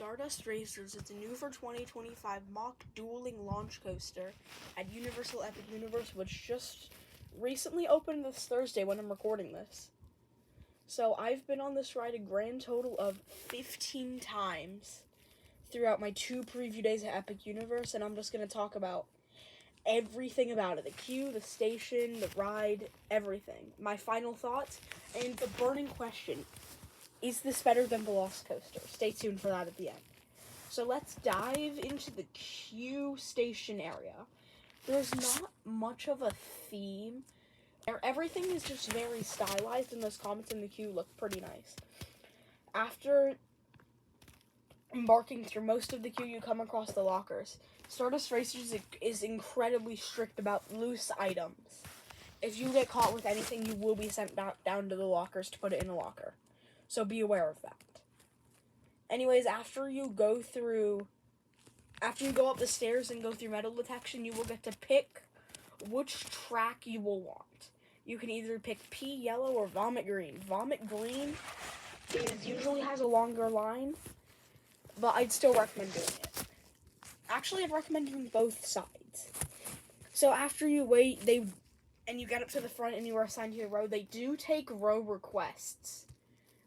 Stardust Racers. It's a new for 2025 mock dueling launch coaster at Universal Epic Universe, which just recently opened this Thursday when I'm recording this. So I've been on this ride a grand total of 15 times throughout my 2 preview days at Epic Universe, and I'm just going to talk about everything about it. The queue, the station, the ride, everything. My final thoughts, and the burning question: is this better than the Lost Coaster? Stay tuned for that at the end. So let's dive into the queue station area. There's not much of a theme. Everything is just very stylized, and those comments in the queue look pretty nice. After embarking through most of the queue, you come across the lockers. Stardust Racers is incredibly strict about loose items. If you get caught with anything, you will be sent down to the lockers to put it in a locker. So be aware of that. Anyways, after you go up the stairs and go through metal detection, you will get to pick which track you will want. You can either pick P Yellow or Vomit Green. Vomit Green usually has a longer line, but I'd still recommend doing it. Actually, I'd recommend doing both sides. So after you wait, and you get up to the front and you are assigned to your row, they do take row requests,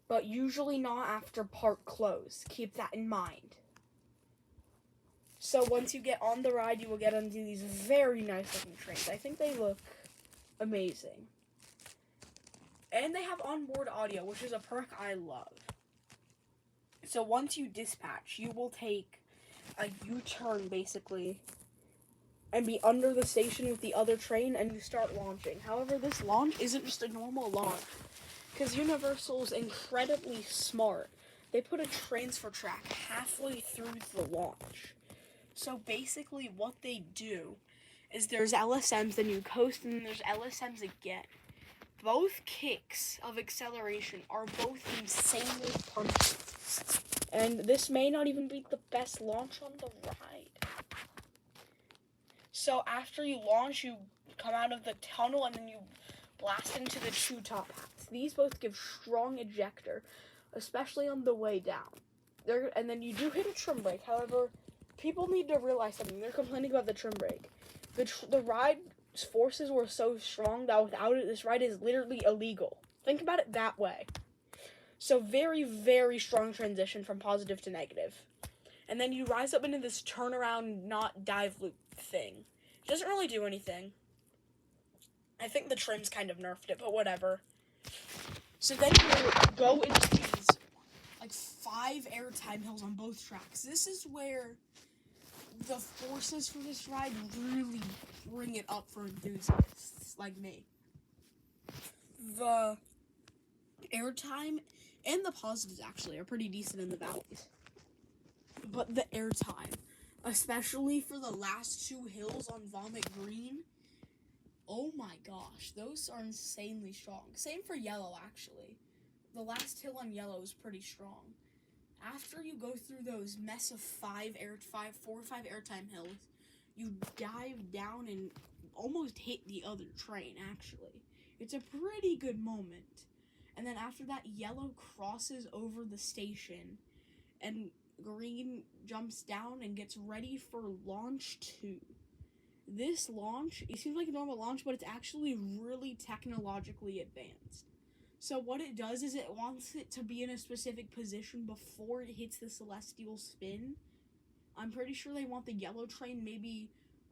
but usually not after park close. Keep that in mind. So once you get on the ride, you will get onto these very nice looking trains. I think they look amazing. And they have onboard audio, which is a perk I love. So once you dispatch, you will take a U-turn basically and be under the station with the other train, and you start launching. However, this launch isn't just a normal launch, because Universal's incredibly smart. They put a transfer track halfway through the launch. So basically what they do is there's LSMs, then you coast, and then there's LSMs again. Both kicks of acceleration are both insanely punchy. And this may not even be the best launch on the ride. So after you launch, you come out of the tunnel, and then you blast into the 2 top hats. These both give strong ejector, especially on the way down. And then you do hit a trim brake. However, people need to realize something. They're complaining about the trim brake. The ride's forces were so strong that without it, this ride is literally illegal. Think about it that way. So very, very strong transition from positive to negative. And then you rise up into this turnaround, not dive loop thing. It doesn't really do anything. I think the trim's kind of nerfed it, but whatever. So then you go into these, 5 airtime hills on both tracks. This is where the forces for this ride really bring it up for enthusiasts like me. The airtime and the positives actually are pretty decent in the valleys. But the airtime, especially for the last 2 hills on Vomit Green, oh my gosh, those are insanely strong. Same for Yellow, actually. The last hill on Yellow is pretty strong. After you go through those mess of 4 or 5 airtime hills, you dive down and almost hit the other train, actually. It's a pretty good moment. And then after that, Yellow crosses over the station, and Green jumps down and gets ready for launch 2. This launch, it seems like a normal launch, but it's actually really technologically advanced. So what it does is it wants it to be in a specific position before it hits the celestial spin. I'm pretty sure they want the Yellow train maybe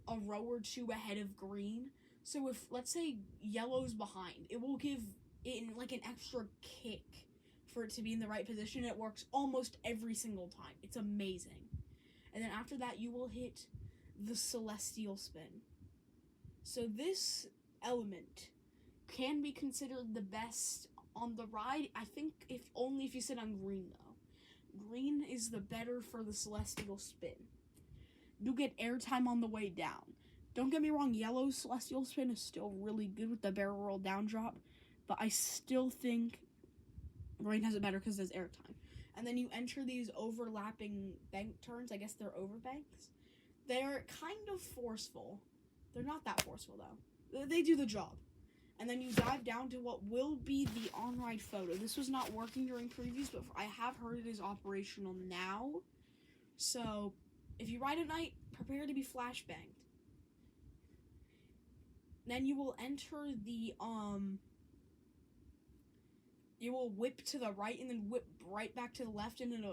a row or 2 ahead of Green. So if, let's say, Yellow's behind, it will give it an extra kick for it to be in the right position. It works almost every single time. It's amazing. And then after that, you will hit the celestial spin. So this element can be considered the best on the ride. I think if you sit on Green, though. Green is the better for the celestial spin. You get airtime on the way down. Don't get me wrong, Yellow's celestial spin is still really good with the barrel roll down drop, but I still think Green has it better because there's airtime. And then you enter these overlapping bank turns. I guess they're overbanks. They're kind of forceful. They're not that forceful, though. They do the job. And then you dive down to what will be the on-ride photo. This was not working during previews, but I have heard it is operational now. So, if you ride at night, prepare to be flashbanged. Then you will enter the, you will whip to the right and then whip right back to the left and then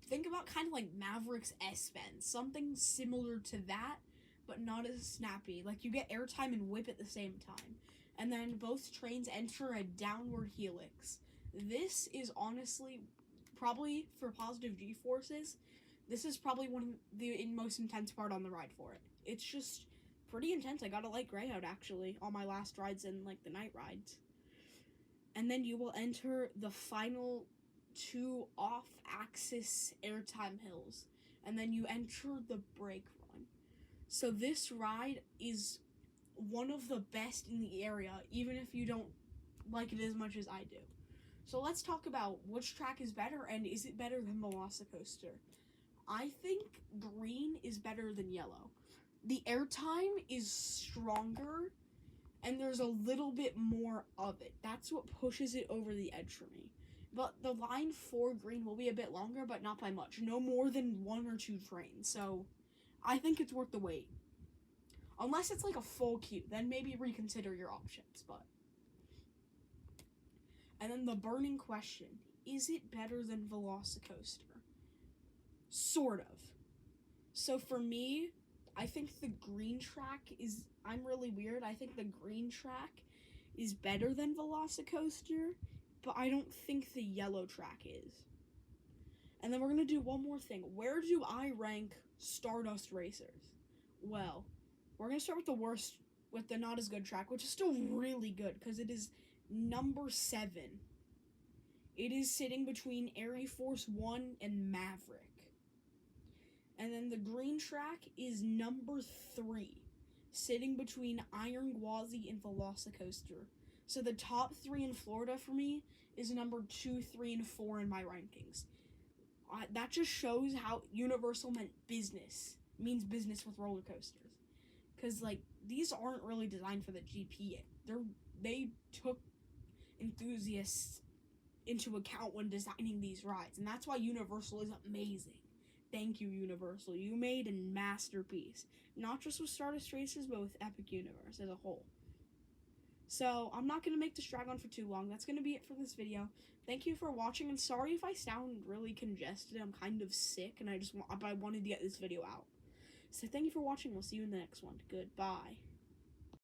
think about kind of like Maverick's S-Bend. Something similar to that, but not as snappy. Like, you get airtime and whip at the same time. And then both trains enter a downward helix. This is honestly, probably for positive G-forces, this is probably one of the most intense part on the ride for it. It's just pretty intense. I got a light gray out, actually, on my last rides and, like, the night rides. And then you will enter the final 2 off-axis airtime hills. And then you enter the brake run. So this ride is one of the best in the area, even if you don't like it as much as I do. So let's talk about which track is better, and is it better than Velocicoaster? I think green is better than yellow. The airtime is stronger, and there's a little bit more of it. That's what pushes it over the edge for me. But the line for green will be a bit longer, but not by much. No more than 1 or 2 trains. So I think it's worth the wait. Unless it's like a full queue, then maybe reconsider your options. But and then the burning question, is it better than Velocicoaster? Sort of. So for me, I think the green track is, I'm really weird, I think the green track is better than Velocicoaster, but I don't think the yellow track is. And then we're going to do one more thing. Where do I rank Stardust racers? Well, we're going to start with the worst, with the not as good track, which is still really good, because it is number 7. It is sitting between Air Force 1 and Maverick. And then the green track is number 3, sitting between Iron Gwazi and Velocicoaster. So the top 3 in Florida for me is number 2, 3, and 4 in my rankings. That just shows how Universal means business with roller coasters. Because, like, these aren't really designed for the GP. They took enthusiasts into account when designing these rides. And that's why Universal is amazing. Thank you, Universal. You made a masterpiece. Not just with Stardust Racers, but with Epic Universe as a whole. So, I'm not going to make this drag on for too long. That's going to be it for this video. Thank you for watching, and sorry if I sound really congested. I'm kind of sick, and I wanted to get this video out. So, thank you for watching. We'll see you in the next one. Goodbye.